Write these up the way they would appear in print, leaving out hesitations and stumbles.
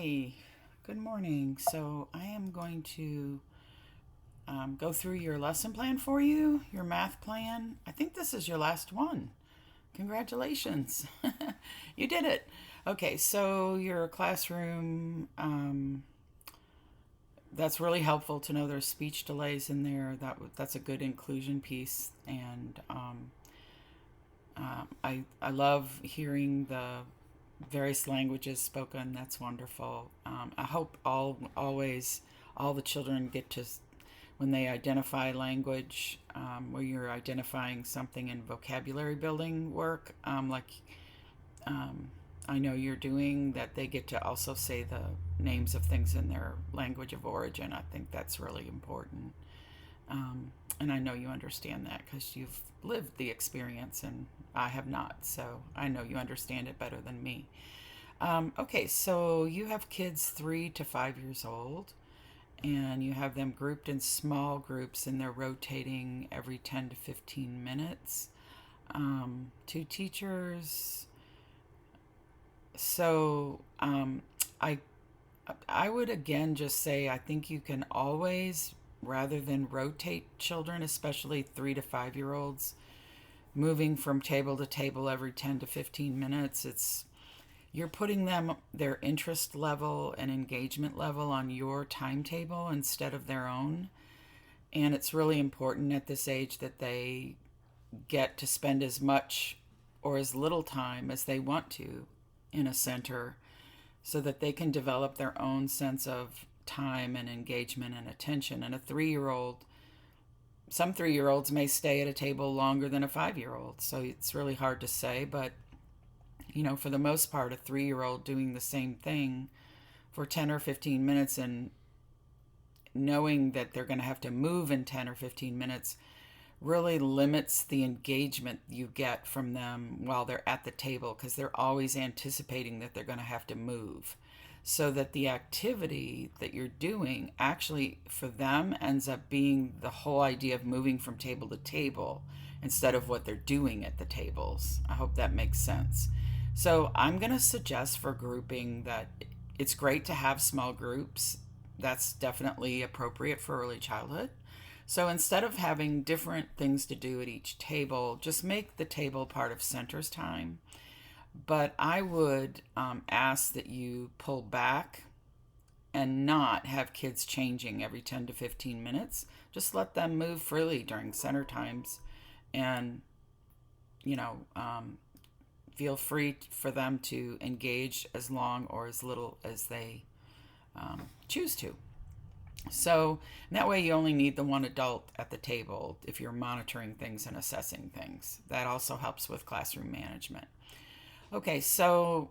Hi, good morning. So I am going to go through your lesson plan for you, your math plan. I think this is your last one. Congratulations. You did it. Okay, so your classroom, that's really helpful to know there's speech delays in there. That's a good inclusion piece. And I love hearing the various languages spoken. That's wonderful. I hope always all the children get to, when they identify language, where you're identifying something in vocabulary building work, like I know you're doing, that they get to also say the names of things in their language of origin. I think that's really important. And I know you understand that because you've lived the experience and I have not. So I know you understand it better than me. Okay, so you have kids 3 to 5 years old and you have them grouped in small groups and they're rotating every 10 to 15 minutes. Two teachers. So I I would again just say I think you can always, rather than rotate children, especially 3 to 5 year olds, moving from table to table every 10 to 15 minutes, you're putting them, their interest level and engagement level, on your timetable instead of their own. And it's really important at this age that they get to spend as much or as little time as they want to in a center so that they can develop their own sense of time and engagement and attention. And a 3 year old, some 3 year olds may stay at a table longer than a 5 year old. So it's really hard to say. But, for the most part, a 3 year old doing the same thing for 10 or 15 minutes and knowing that they're going to have to move in 10 or 15 minutes really limits the engagement you get from them while they're at the table, because they're always anticipating that they're going to have to move. So that the activity that you're doing actually for them ends up being the whole idea of moving from table to table instead of what they're doing at the tables. I hope that makes sense. So I'm going to suggest for grouping that it's great to have small groups. That's definitely appropriate for early childhood. So instead of having different things to do at each table, just make the table part of center's time. But I would ask that you pull back and not have kids changing every 10 to 15 minutes. Just let them move freely during center times and, feel free for them to engage as long or as little as they choose to. So that way you only need the one adult at the table if you're monitoring things and assessing things. That also helps with classroom management. Okay, so,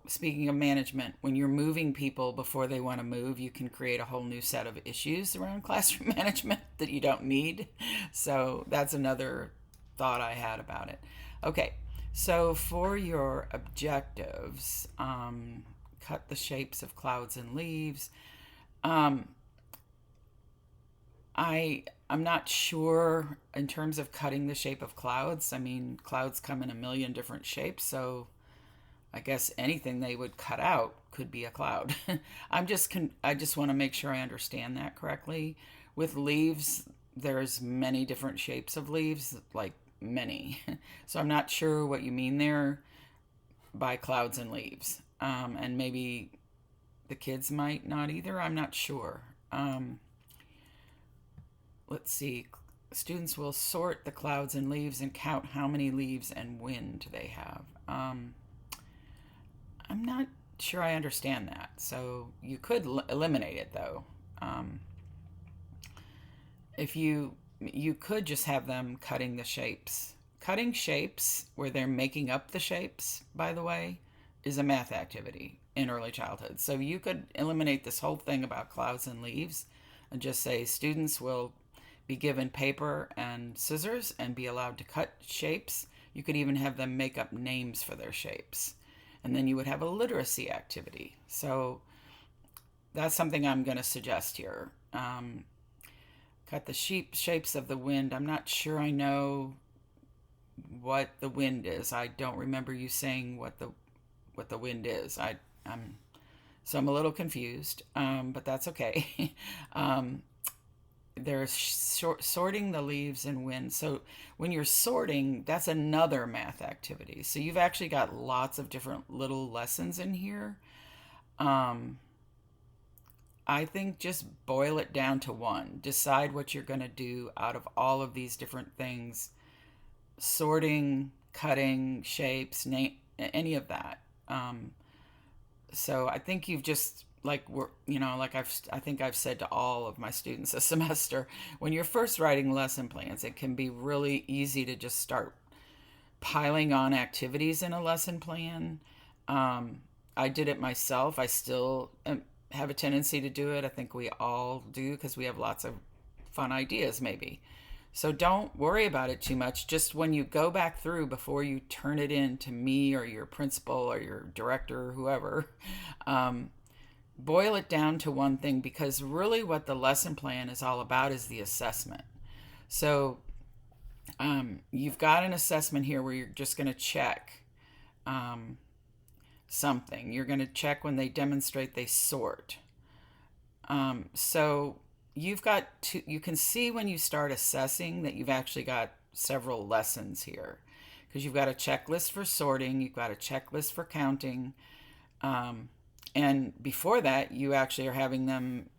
speaking of management, when you're moving people before they want to move, you can create a whole new set of issues around classroom management that you don't need. So that's another thought I had about it. Okay, so for your objectives, cut the shapes of clouds and leaves. I'm not sure in terms of cutting the shape of clouds. I mean, clouds come in a million different shapes, so I guess anything they would cut out could be a cloud. I just want to make sure I understand that correctly. With leaves, there's many different shapes of leaves, like many. So I'm not sure what you mean there by clouds and leaves. And maybe the kids might not either. I'm not sure. Let's see. Students will sort the clouds and leaves and count how many leaves and wind they have. I'm not sure I understand that. So you could eliminate it though. If you could just have them cutting the shapes. Cutting shapes where they're making up the shapes, by the way, is a math activity in early childhood. So you could eliminate this whole thing about clouds and leaves and just say students will be given paper and scissors and be allowed to cut shapes. You could even have them make up names for their shapes. And then you would have a literacy activity. So that's something I'm going to suggest here. Cut the shapes of the wind. I'm not sure I know what the wind is. I don't remember you saying what the wind is. I'm So I'm a little confused, but that's okay. um, they're sorting the leaves and wind. So when you're sorting, that's another math activity. So you've actually got lots of different little lessons in here. Um, I think just boil it down to one. Decide what you're going to do out of all of these different things: sorting, cutting, shapes, any of that. So I think you've just like we're like I think I've said to all of my students this semester, when you're first writing lesson plans, it can be really easy to just start piling on activities in a lesson plan. um, I did it myself. I still have a tendency to do it. I think we all do because we have lots of fun ideas maybe. So don't worry about it too much. Just when you go back through, before you turn it in to me or your principal or your director or whoever, um, boil it down to one thing, because really what the lesson plan is all about is the assessment. So you've got an assessment here where you're just going to check um, something. You're going to check when they demonstrate, they sort. So you've got to, you can see when you start assessing that you've actually got several lessons here, because you've got a checklist for sorting, you've got a checklist for counting, and before that you actually are having them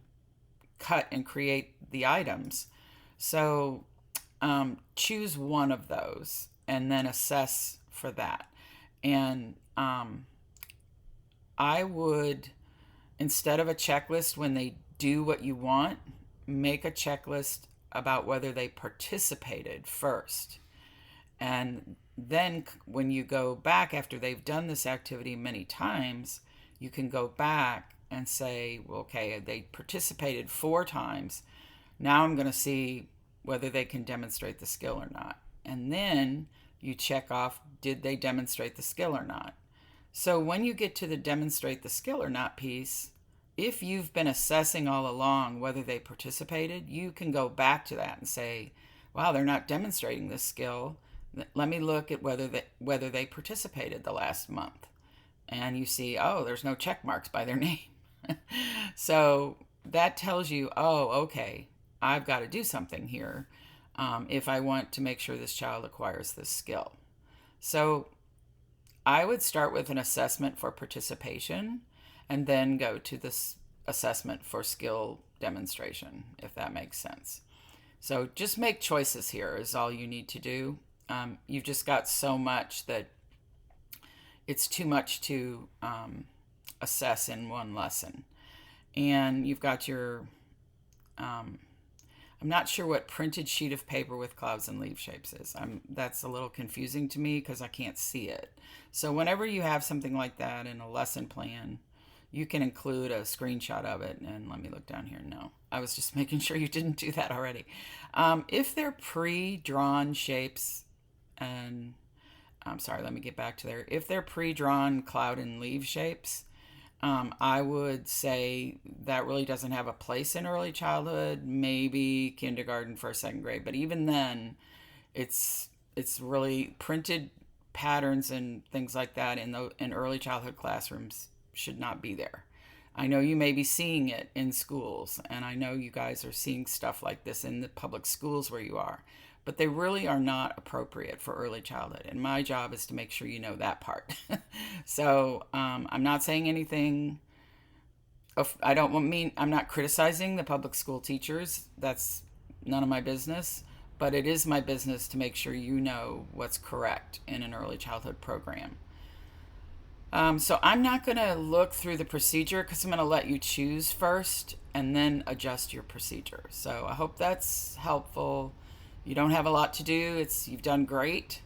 cut and create the items. So choose one of those and then assess for that. And I would, instead of a checklist when they do what you want, make a checklist about whether they participated first. And then when you go back after they've done this activity many times, you can go back and say, well, okay, they participated 4 times. Now I'm going to see whether they can demonstrate the skill or not. And then you check off, did they demonstrate the skill or not? So when you get to the demonstrate the skill or not piece, if you've been assessing all along whether they participated, you can go back to that and say, wow, they're not demonstrating this skill. Let me look at whether they participated the last month. And you see, oh, there's no check marks by their name. So that tells you, oh, okay, I've got to do something here if I want to make sure this child acquires this skill. So I would start with an assessment for participation and then go to this assessment for skill demonstration, if that makes sense. So just make choices here is all you need to do. You've just got so much that it's too much to assess in one lesson. And you've got your, I'm not sure what printed sheet of paper with clouds and leaf shapes is. That's a little confusing to me because I can't see it. So whenever you have something like that in a lesson plan, you can include a screenshot of it. And let me look down here. No, I was just making sure you didn't do that already. If they're pre-drawn shapes, and I'm sorry, let me get back to there. If they're pre-drawn cloud and leaf shapes, I would say that really doesn't have a place in early childhood, maybe kindergarten, first, second grade. But even then, it's really printed patterns and things like that in early childhood classrooms should not be there. I know you may be seeing it in schools, and I know you guys are seeing stuff like this in the public schools where you are, but they really are not appropriate for early childhood. And my job is to make sure you know that part. So I'm not saying anything. I'm not criticizing the public school teachers. That's none of my business. But it is my business to make sure you know what's correct in an early childhood program. So I'm not going to look through the procedure because I'm going to let you choose first and then adjust your procedure. So I hope that's helpful. You don't have a lot to do. You've done great,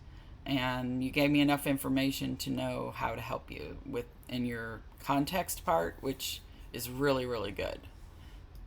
and you gave me enough information to know how to help you in your context part, which is really, really good.